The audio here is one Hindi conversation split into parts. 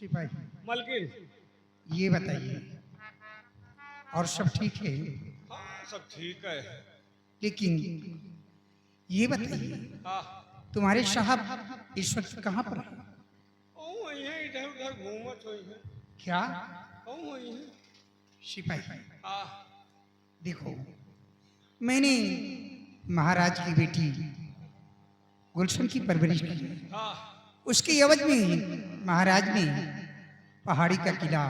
सिपाही मलकिन। ये बताइए और सब ठीक है? हाँ सब ठीक है। लेकिन ये बताइए हाँ तुम्हारे साहब इस वक्त कहाँ पर है? ओ वही इधर उधर घूमत हुई है। क्या? ओ वही है। सिपाही हाँ देखो, मैंने महाराज की बेटी गुलशन की परवरिश की है। हाँ उसके एवज में महाराज ने पहाड़ी का किला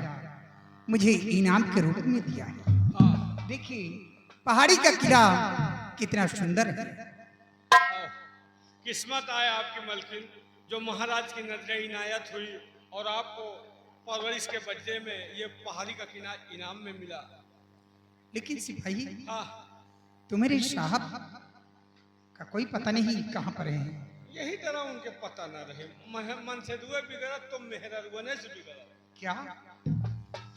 मुझे इनाम के रूप में दिया है। हाँ। देखिए पहाड़ी का किला कितना सुंदर है। आओ, किस्मत आए आपकी मलकिन, जो महाराज की नजर इनायत हुई और आपको परवरिश के बदले में ये पहाड़ी का किला इनाम में मिला। लेकिन सिपाही हाँ तुम्हारे साहब का कोई पता नहीं कहाँ पर है। यही तरह उनके पता न रहे। मन से दुए बिगड़त तो मेहरबने से बिगड़त। क्या?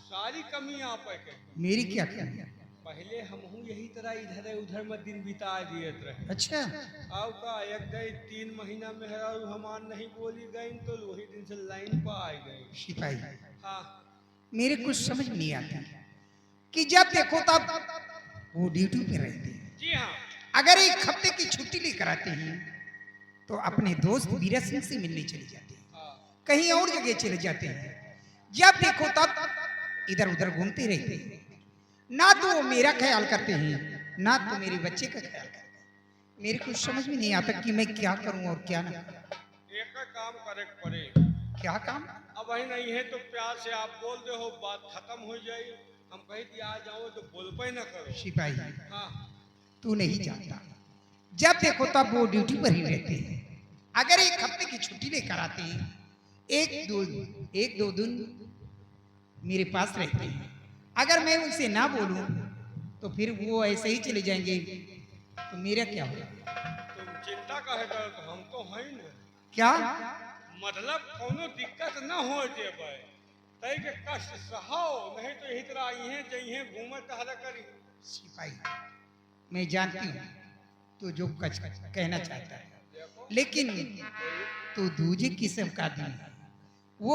सारी कमी आप के। मेरी क्या कमी? पहले हम यही तरह इधर उधर में दिन बिता दिए रहे। अच्छा आओ का एक गई 3 महीना मेहरारू हमान नहीं बोली गई तो वही दिन से लाइन पर आ गई। सिपाही हाँ मेरे कुछ समझ नहीं आता कि जब देखो तब वो ड्यूटी पे रहते हैं। जी हाँ। अगर एक हफ्ते की छुट्टी लेकर आते हैं तो अपने दोस्त वीरा सिंह से मिलने चले जाते हैं, हाँ कहीं और जगह चले जाते हैं। जब देखो तब इधर उधर घूमते रहते हैं। ना तो वो मेरा ख्याल करते हैं ना तो मेरे बच्चे का ख्याल करते हैं। मेरे कुछ समझ में नहीं आता कि मैं क्या करूं और क्या ना करूं। एक काम करे पड़े। क्या काम? अब वही नहीं है तो प्यार से आप बोल दे हो, बात खत्म हो जाए। हम कहीं दिया आ जाओ तो बोल पे ना करो। सिपाही हाँ तू नहीं जानता, जब देखो तब वो ड्यूटी पर ही रहते हैं। अगर एक हफ्ते की छुट्टी लेकर आते हैं, एक दो दिन मेरे पास रहते हैं। अगर मैं उनसे ना बोलूं तो फिर वो ऐसे ही चले जाएंगे तो मेरा क्या होगा? तुम चिंता कहे कर, हम तो हैं ना। क्या मतलब कोनो दिक्कत न हो जेबे तई के कष्ट सहाओ, नहीं तो यही तरह इहे जइहे घूमे टहरा करी। सिपाही मैं जानती हूँ तू जो कुछ कहना चाहता है, लेकिन तू दूजे किस्म का आदमी है। वो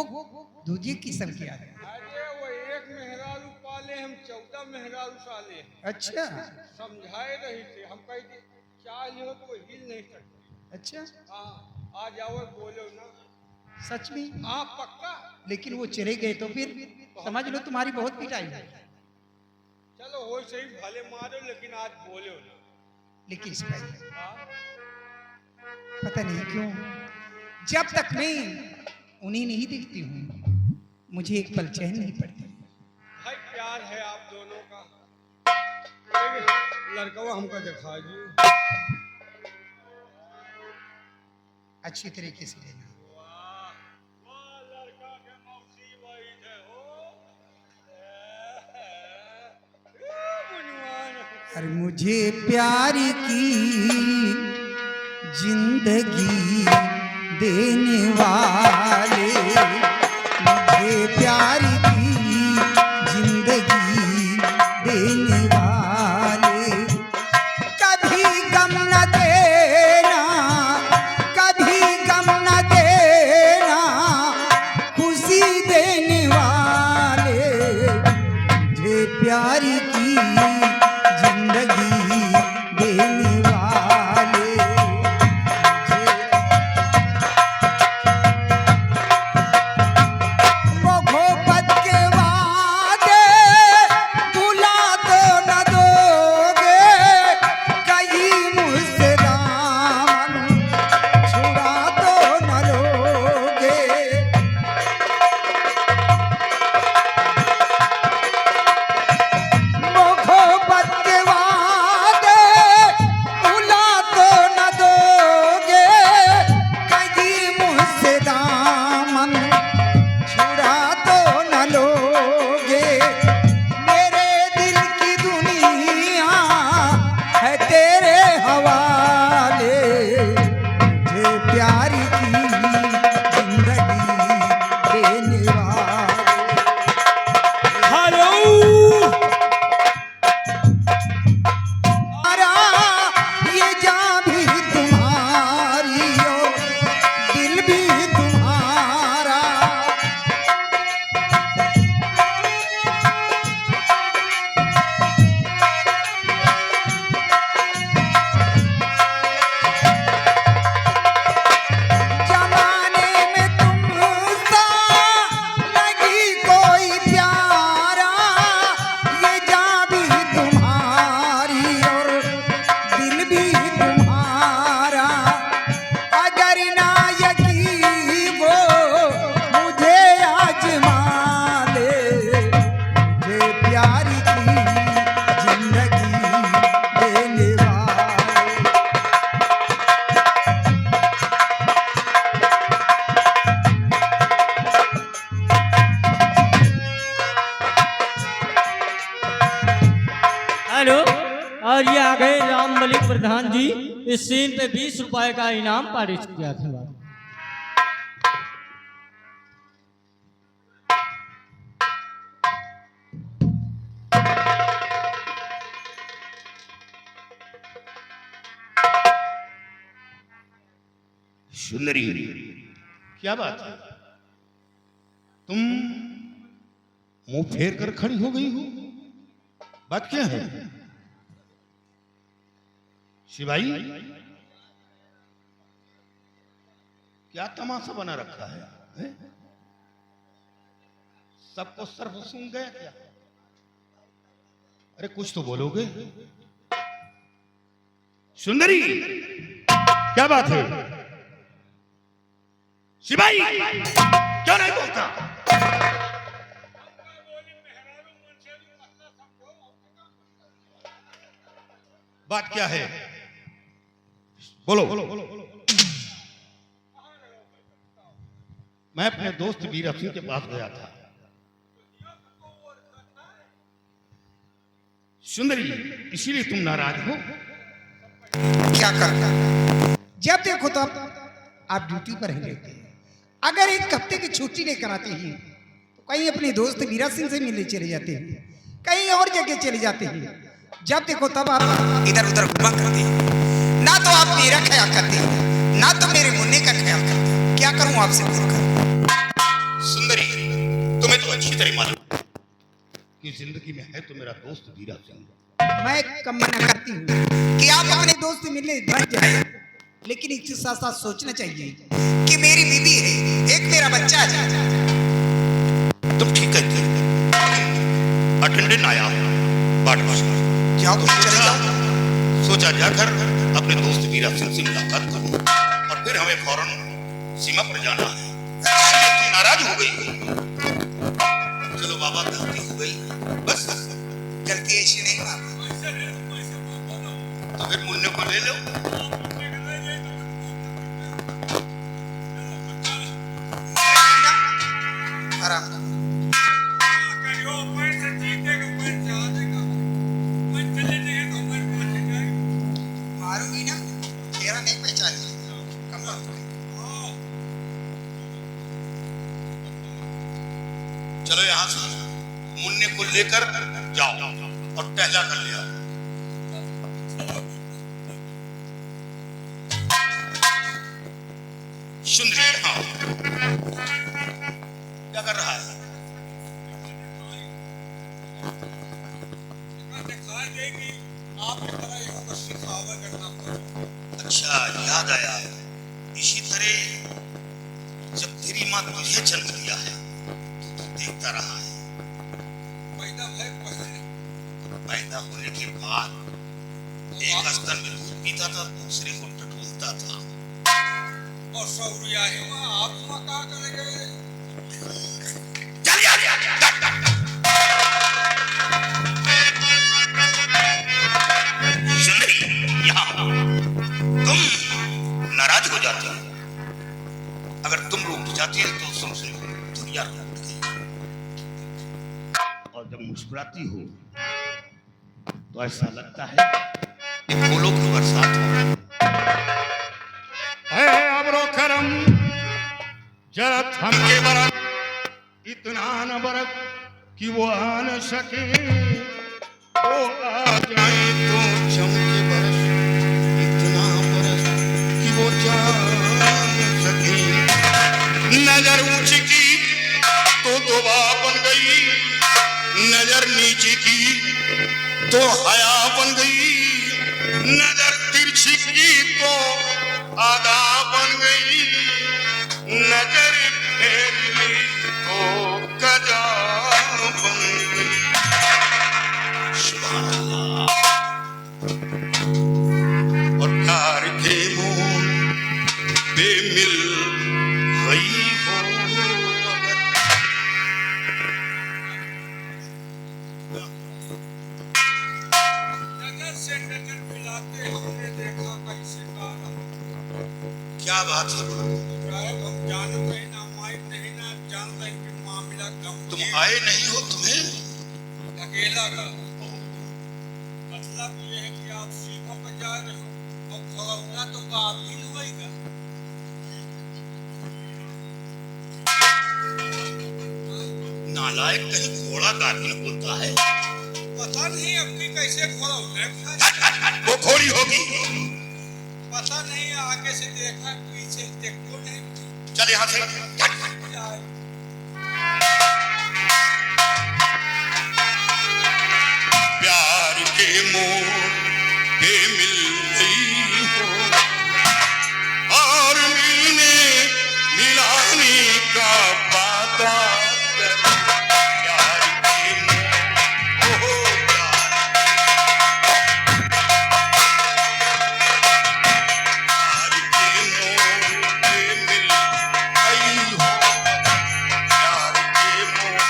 दूजे किस्म के आदमी। अरे वो एक मेहरारू पाले, हम 14 मेहरारू साले हैं। अच्छा समझाए रही थे, हम कही थी क्या लियो तो वो हिल नहीं सकती। अच्छा हाँ आ जाओ बोलो ना। सच में? हाँ पक्का। लेकिन वो चले गए तो फिर समझ लो तुम्हारी बहुत पिटाई है। चलो हो सही भले मारो, लेकिन आज बोलो ना। लेकिन सिपाही हाँ? पता नहीं क्यों जब तक मैं उन्हें नहीं देखती हूँ मुझे एक पल चैन नहीं पड़ती। भाई प्यार है आप दोनों का। लड़का हमको दिखा जी। अच्छी तरीके से लेना। वाह वाह लड़का के मौसी वही थे हो। मुनवान। और मुझे प्यार की जिंदगी देने वाले, मुझे प्यार की जिंदगी देने वाले, कभी गम न देना, कभी गम न देना, खुशी देने वाले, मुझे प्यार की जिंदगी देने वाले, मोहब्बत के वादे भुला तो न दोगे, कहीं मुझसे दामन छुड़ा तो न लोगे। और ये आ गए राम मलिक प्रधान जी। इस सीन पे 20 रुपए का इनाम पारित किया था। सुंदरी, क्या बात है? तुम मुंह फेर कर खड़ी हो गई हो, बात क्या है? शिवाई, क्या तमाशा बना रखा है? सबको सर्फ सूंघ गया क्या? अरे कुछ तो बोलोगे। सुंदरी, क्या बात है? शिवाई, क्यों नहीं बोलता? बात क्या है? बोलो। मैं अपने दोस्त वीरा सिंह के पास गया था। सुंदरी, इसीलिए तुम नाराज हो? क्या करता, जब देखो तब आप ड्यूटी पर ही रहते हैं। अगर एक हफ्ते की छुट्टी लेकर आते हैं तो कहीं अपने दोस्त वीरा सिंह से मिलने चले जाते हैं, कहीं और जगह चले जाते हैं। जब देखो तब आप इधर उधर घुमा करते हैं। ना तो आप मेरा ख्याल करते हैं, ना तो मेरे मुन्ने का ख्याल करते हैं। क्या करूं आपसे बोलकर? सुंदरी, तुम्हें तो अच्छी तरह मालूम कि जिंदगी में है तो मेरा दोस्त वीरा सिंह। मैं कम मना करती हूँ कि आप अपने दोस्त से मिलने बन जाए, लेकिन इसके साथ साथ सोचना चाहिए कि मेरी बीवी है, एक मेरा बच्चा है। तुम ठीक कहते हो। अटेंडेंट आया, बाट जाओ तुम चले जाओ। सोचा जाकर अपने दोस्त वीरा सिंह से मुलाकात करूं और फिर हमें फौरन सीमा पर जाना है। तुम नाराज हो गई। चलो बाबा, गलती हो गई, बस। गलती ऐसी नहीं बाबा। तो फिर मुन्ने को ले लो। आराम मारूंगी ना, तेरा नहीं पहचानी। चलो यहाँ से मुन्ने को लेकर जाओ और टहला कर ले आओ। सुंदरी, हाँ, क्या कर रहा है? अच्छा, याद आया। इसी तरह जब तेरी माँ तुझे जन्म दिया है तो तू देखता रहा है। पैदा होने के बाद एक स्तन में दूध पीता था, दूसरे को टटोलता था। और सौरिया है वहाँ, आप वहाँ क्या करेंगे? सुंदरी, यहाँ तुम नाराज हो जाती हो। अगर तुम रूठ जाती है तो समझ लो दुनिया रूठ गई। और जब मुस्कुराती हो तो ऐसा लगता है कि फूलों की बरसात हो। अबरो करम जरा थम के बरक, इतना न बरक कि वो आ न सके। वो आ जाए तो चमके बरस, इतना बरस कि वो जा न सके। नजर ऊंची की तो दुआ बन गई, नजर नीचे की तो हया बन गई, नजर तिरछी की तो आदा बन गई, नजर फेर ली तो कजा बन गई। सुभान अल्लाह। और प्यार के मोह पे मिल गई हो अगर। नजर से नजर मिलाते हमने देखा कैसे कारा। क्या बात है? शायद हम जानते हैं ना, माइक नहीं ना जानते हैं कि मामला गम। तुम आए नहीं हो, तुम्हें अकेला का मतलब ये है कि आप सीमा पर जा रहे हो और खड़ौना तो काबिल होएगा। नालायक कहीं घोड़ा गाभिन होता है? पता नहीं अपनी कैसे खड़ौना वो घोड़ी होगी। पता नहीं, आगे से देखा पीछे देखो नहीं। चल यहाँ से। प्यार के मोड़ पे मिल गई हो और मिलने मिलाने का वादा करो। प्यार के मोड़, ओहो प्यार के मोड़ पे मिल गई हो, प्यार के मोड़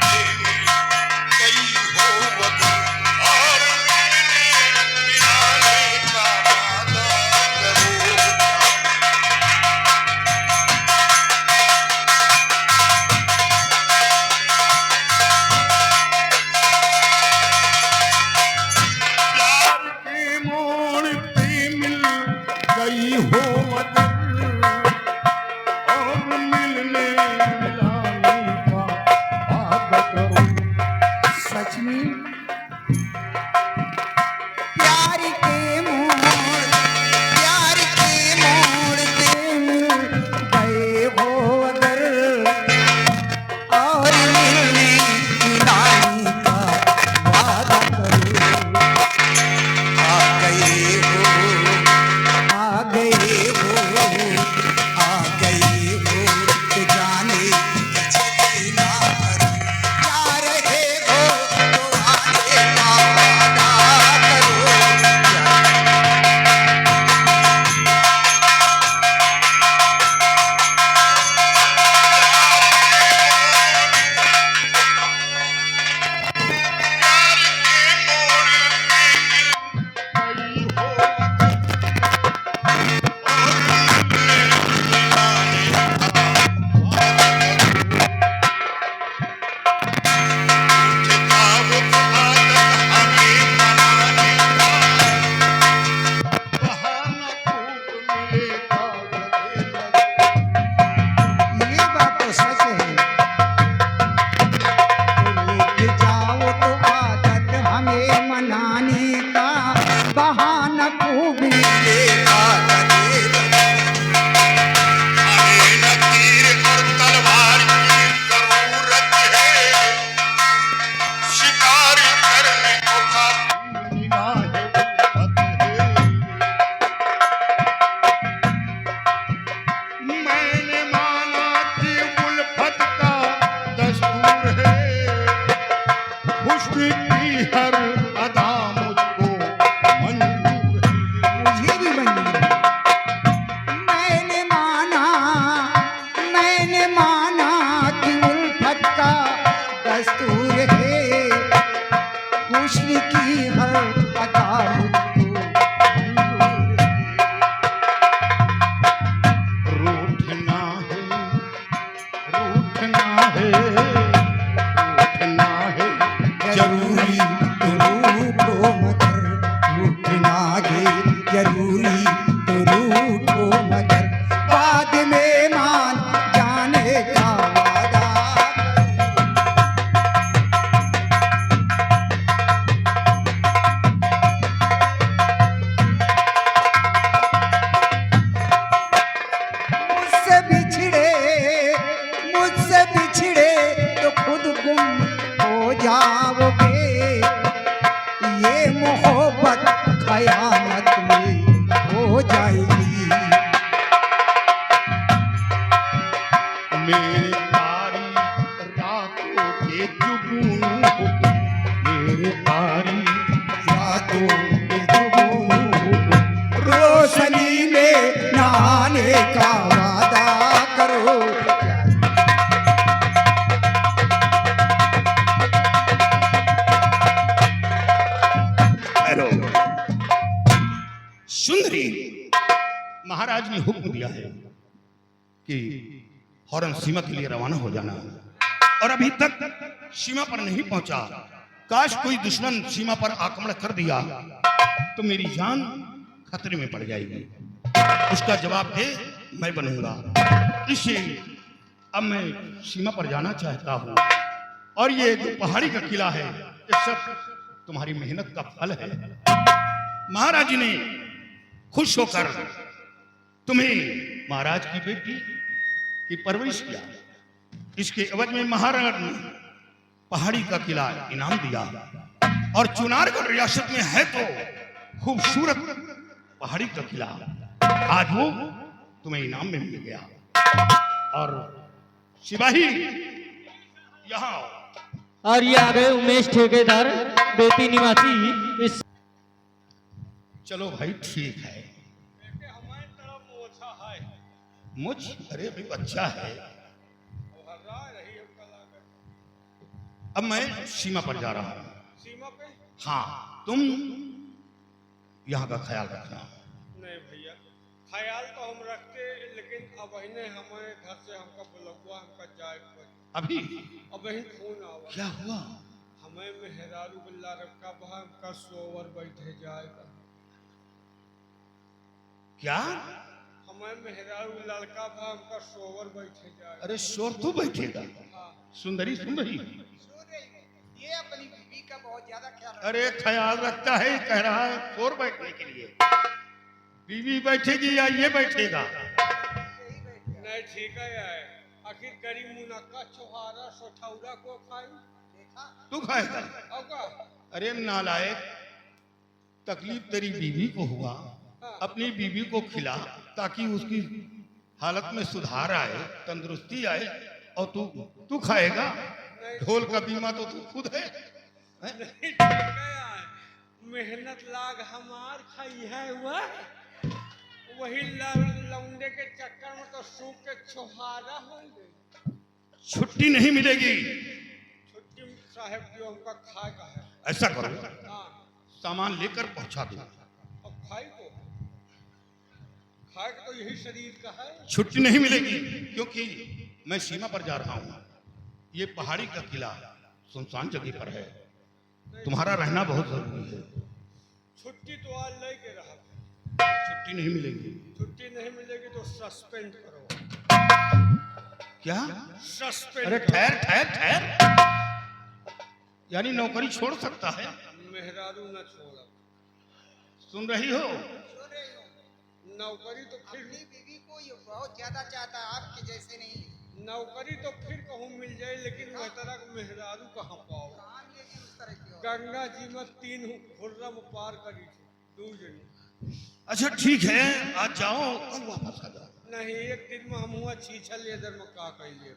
पे मिल गई हो वतन और मिलने मिलाने का वादा करो। प्यार के मोड़ पे मिल गई हो वतन और मिलने मिलाने का वादा करो। सच में प्यार के मोड़ पे मिल गए हो अगर और मिलने मिलाने का वादा करो। आ गए हो, आ गए हो, आ गए हो तो जाने पीछे ना करो। जा रहे हो तो आने का वादा करो। ये बात तो सच है। लेके जाओ तो आदत हमें मनाने का बहाना खूब मिलेगा लगेगा। हमें न तीर और तलवार की जरूरत है, शिकार करने को काफी निगाहें उल्फत है। मैंने माना कि उल्फत का दस्तूर है, हुस्न की हर अदा मुझको मंजूर है। मुझे भी मंजूर है। मैंने माना कि उल्फत का दस्तूर है, हुस्न की हर अदा मुझको मंजूर है। रूठना है, रूठना है, रूठना है जरूरी तो रूठो मगर रूठना है जरूरी तो रूठो मगर बाद में मान जाने का वादा। मुझसे बिछड़े तो खुद गुम हो जाओगे। ये मोहब्बत कयामत में हो जाएगी। मेरे तारी रातों के जुगनू हो, मेरे तारी रातों के जुगनू हो, रोशनी में नहाने का वादा करो। हेलो सुंदरी, महाराज ने हुक्म दिया है कि फौरन सीमा के लिए रवाना हो जाना, और अभी तक सीमा पर नहीं पहुंचा। काश कोई दुश्मन सीमा पर आक्रमण कर दिया तो मेरी जान खतरे में पड़ जाएगी। उसका जवाब दे मैं बनूंगा। इसलिए अब मैं सीमा पर जाना चाहता हूँ और ये जो पहाड़ी का किला है ये सब तुम्हारी मेहनत का फल है। महाराज जी ने खुश होकर तुम्हें महाराज की बेटी की परवरिश किया। इसके एवज में महाराज ने पहाड़ी का किला इनाम दिया और चुनारगढ़ रियासत में है तो खूबसूरत पहाड़ी का किला आज वो तुम्हें इनाम में मिल गया। और सिपाही यहाँ और ये आ गए उमेश ठेकेदार बेटी निवासी इस चलो भाई ठीक है। देखे हमारे तरफ मोछा है मुझ अरे भाई बच्चा है। वो हर्रा रही हमका लागत। अब मैं सीमा पर जा रहा हूँ। सीमा पे हाँ तुम यहाँ का ख्याल रखना। नहीं भैया, ख्याल तो हम रखते लेकिन अब इन्हें हमारे घर से हमका बुलवा हमका जाए अभी अब वही फोन आवा क्या हुआ? हमें मेहरारू बिल्ला रखा बहा हमका सोवर बैठे जाएगा। क्या? हमें मेहरारू लड़का बहा हमका सोवर बैठे जाएगा। अरे शोर तू बैठेगा? हाँ सुंदरी सुंदरी ये अपनी बीवी का बहुत ज्यादा ख्याल रखता अरे ख्याल रखता है कह रहा है शोर बैठने के लिए। बीवी बैठेगी या ये बैठेगा? नहीं ठीक है यार, आखिर गरीब मुनक्का छोहारा सोठौरा को खाई तू खाएगा? अब का अरे नालायक, तकलीफ तेरी बीवी को हुआ, अपनी बीवी को खिला ताकि उसकी हालत में सुधार आए, तंदुरुस्ती आए, और तू खाएगा? ढोल का बीमा तो तू खुद है, हैं? नहीं ठीक है यार, मेहनत लाग हमार खाई है वह वही लौंडे के चक्कर में तो सूख के छोहारा हो गई। छुट्टी नहीं मिलेगी। छुट्टी साहब जो हमका खाए का है। ऐसा करो हाँ सामान लेकर पहुंचा दो। अब खाए का तो यही शरीर का है। छुट्टी नहीं मिलेगी क्योंकि मैं सीमा पर जा रहा हूँ। ये पहाड़ी का किला सुनसान जगह पर है, तुम्हारा रहना बहुत जरूरी है। छुट्टी तो आज लेके रहा, छुट्टी नहीं मिलेगी। छुट्टी नहीं मिलेगी तो सस्पेंड करो। क्या? सस्पेंड अरे करो। ठहर ठहर ठहर, यानी नौकरी छोड़ सकता है? मेहरारू न छोड़ा। सुन रही हो? नौकरी तो फिर अपनी बीवी को ये बहुत ज्यादा चाहता है, आपके जैसे नहीं। नौकरी तो फिर कहूँ मिल जाए लेकिन वह तरह मेहरारू कहाँ पाओ। कहाँ मिलेगी उस तरह की औरत? गंगा जी में 3 खुर्रम पार करी थी, 2 जनी। अच्छा ठीक है, आज जाओ कल वापस आ जाओ। नहीं एक दिन में हम हुआ छीछा लेदर में का कहिए।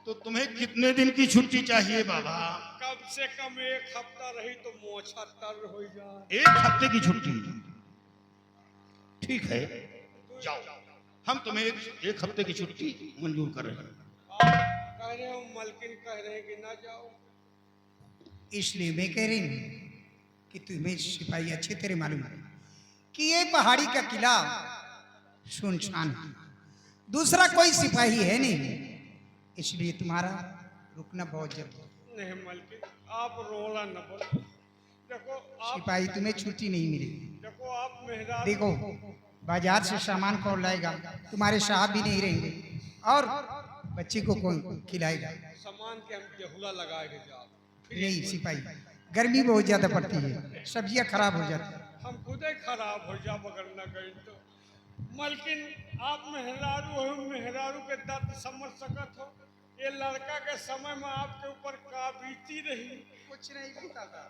तो तुम्हें कितने दिन की छुट्टी चाहिए बाबा? कम से कम 1 हफ्ता रही तो मोछा तर हो जाए। 1 हफ्ते की छुट्टी? ठीक है जाओ, हम तुम्हें एक हफ्ते की छुट्टी मंजूर कर रहे हैं। कह रहे हो मलकिन कह रहे हैं कि ना जाओ। इसलिए मैं कह रही हूँ कि तुम्हें सिपाही अच्छे तरह मालूम है कि ये पहाड़ी का किला सुनसान है, दूसरा कोई सिपाही है नहीं, इसलिए तुम्हारा रुकना बहुत जरूरी है। नहीं मलकिन आप रोला न बोलो। देखो आप सिपाही तुम्हें छुट्टी नहीं मिलेगी। देखो आप मेहरारू देखो बाजार से सामान कौन लाएगा, तुम्हारे साहब भी नहीं रहेंगे, और बच्चे को कौन खिलाएगा? सामान के हम देहुला लगाए के जाओ। नहीं सिपाही, गर्मी बहुत ज्यादा पड़ती है, सब्जियां खराब हो जाती है। हम खुद ही खराब हो जा बगल न गई तो। मलकिन आप मेहरारू हो, मेहरारू के दर्द समझ सकत हो। ये लड़का के समय में आपके ऊपर का बीती रही? कुछ नहीं बीता था।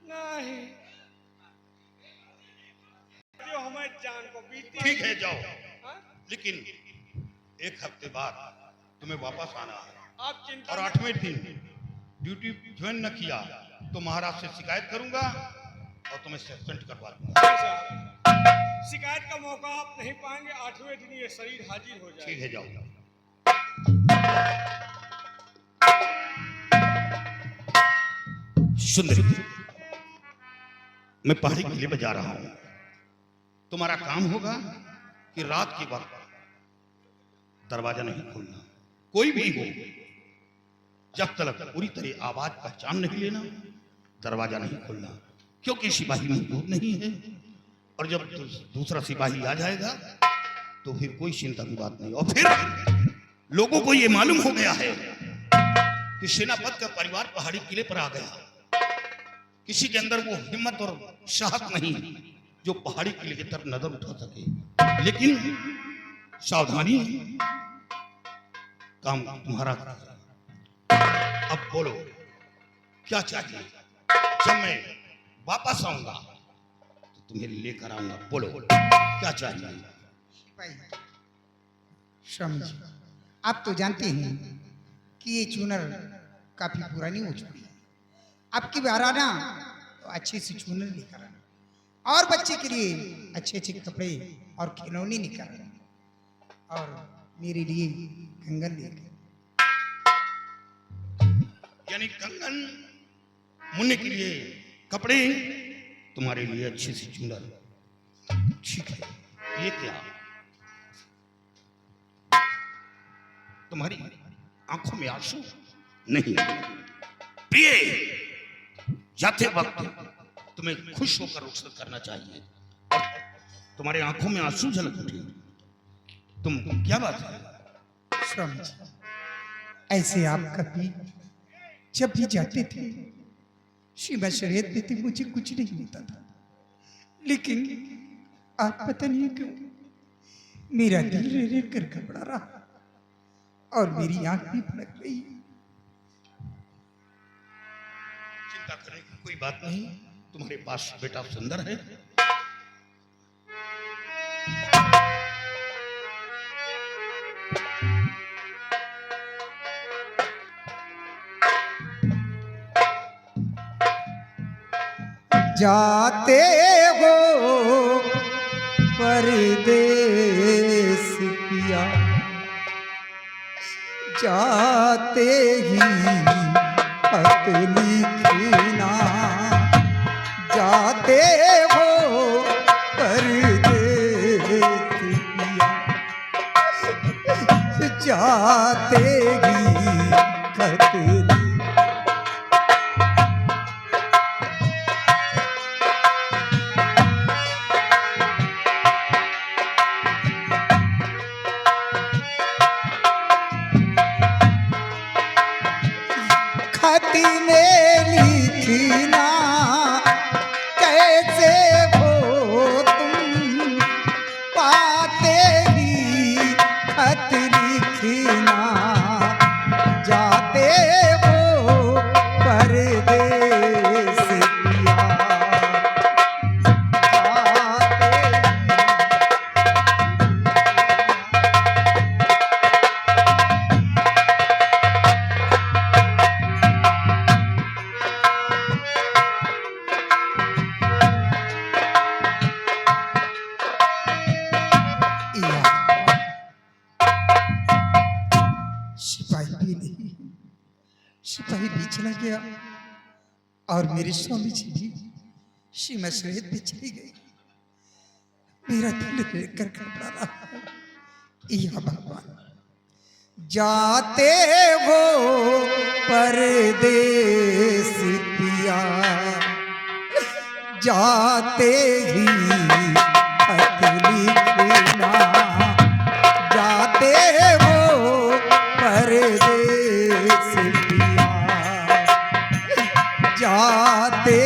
नहीं जो हमें जान को बीती। ठीक है जाओ, हाँ? लेकिन 1 हफ्ते बाद तुम्हें वापस आना है। आप चिंता और 8वें दिन ड्यूटी ज्वाइन न किया तो महाराज से शिकायत करूंगा और तुम्हें सस्पेंड करवा दूंगा। शिकायत का मौका आप नहीं पाएंगे। 8वें दिन ये शरीर हाजिर हो जाए। ठीक है जाओ। सुंदरी, मैं पहाड़ी किले में जा रहा हूं। तुम्हारा काम होगा कि रात के वक्त दरवाजा नहीं खोलना, कोई भी हो, जब तक पूरी तरह आवाज पहचान नहीं लेना दरवाजा नहीं खोलना, क्योंकि सिपाही मौजूद नहीं है। और जब दूसरा सिपाही आ जाएगा तो फिर कोई चिंता की बात नहीं। और फिर लोगों को ये मालूम हो गया है कि सेनापति का परिवार पहाड़ी किले पर आ गया। किसी के अंदर वो हिम्मत और साहस नहीं जो पहाड़ी किले की तरफ नजर उठा सके। लेकिन सावधानी, काम तुम्हारा। अब बोलो क्या चाहिए? जब मैं वापस आऊंगा तो तुम्हें लेकर आऊंगा। बोलो क्या चाहिए? सिपाही स्वामी जी, आप तो जानते हैं कि ये चूनर काफी पुरानी हो चुकी है। आपकी बार आना तो अच्छे से चूनर लेकर आना, और बच्चे के लिए अच्छे अच्छे कपड़े और खिलौने लेकर आना, और मेरे लिए कंगन लेकर। यानी कंगन, मुन्ने के लिए कपड़े, तुम्हारे लिए अच्छी सी चूनर। ठीक है, ये क्या? तुम्हारी आंखों में आंसू नहीं? प्रिय, जाते वक्त तुम्हें खुश होकर रुखसत करना चाहिए और तुम्हारे आंखों में आंसू झलक उठे। तुम क्या बात है? स्वामी जी, ऐसे आप कभी जब भी जाते थे सीमा शरीयत में थे, मुझे कुछ नहीं होता था। लेकिन आप पता नहीं क्यों मेरा दिल रे रे कर घबरा रहा और मेरी आंख भी फड़क रही है। चिंता करने की कोई बात नहीं, तुम्हारे पास बेटा सुंदर है। जाते हो परदेस पिया, जाते ही खत लिखना, जाते हो परदेस पिया, जाते ही खत लिखना। खत में लिखना कैसे हो तुम, पाते ही खत लिखना, जाते हो परदेस पिया, सिपाही भी नहीं, सिपाही भी चला गया और मेरे स्वामी जी भी सीमा शरीयत में चली गई। मेरा दिल लेकर घबरा रहा है। या भगवान, जाते हो परदेस पिया, जाते ही खत लिखना, जाते हो परदेस पिया, जाते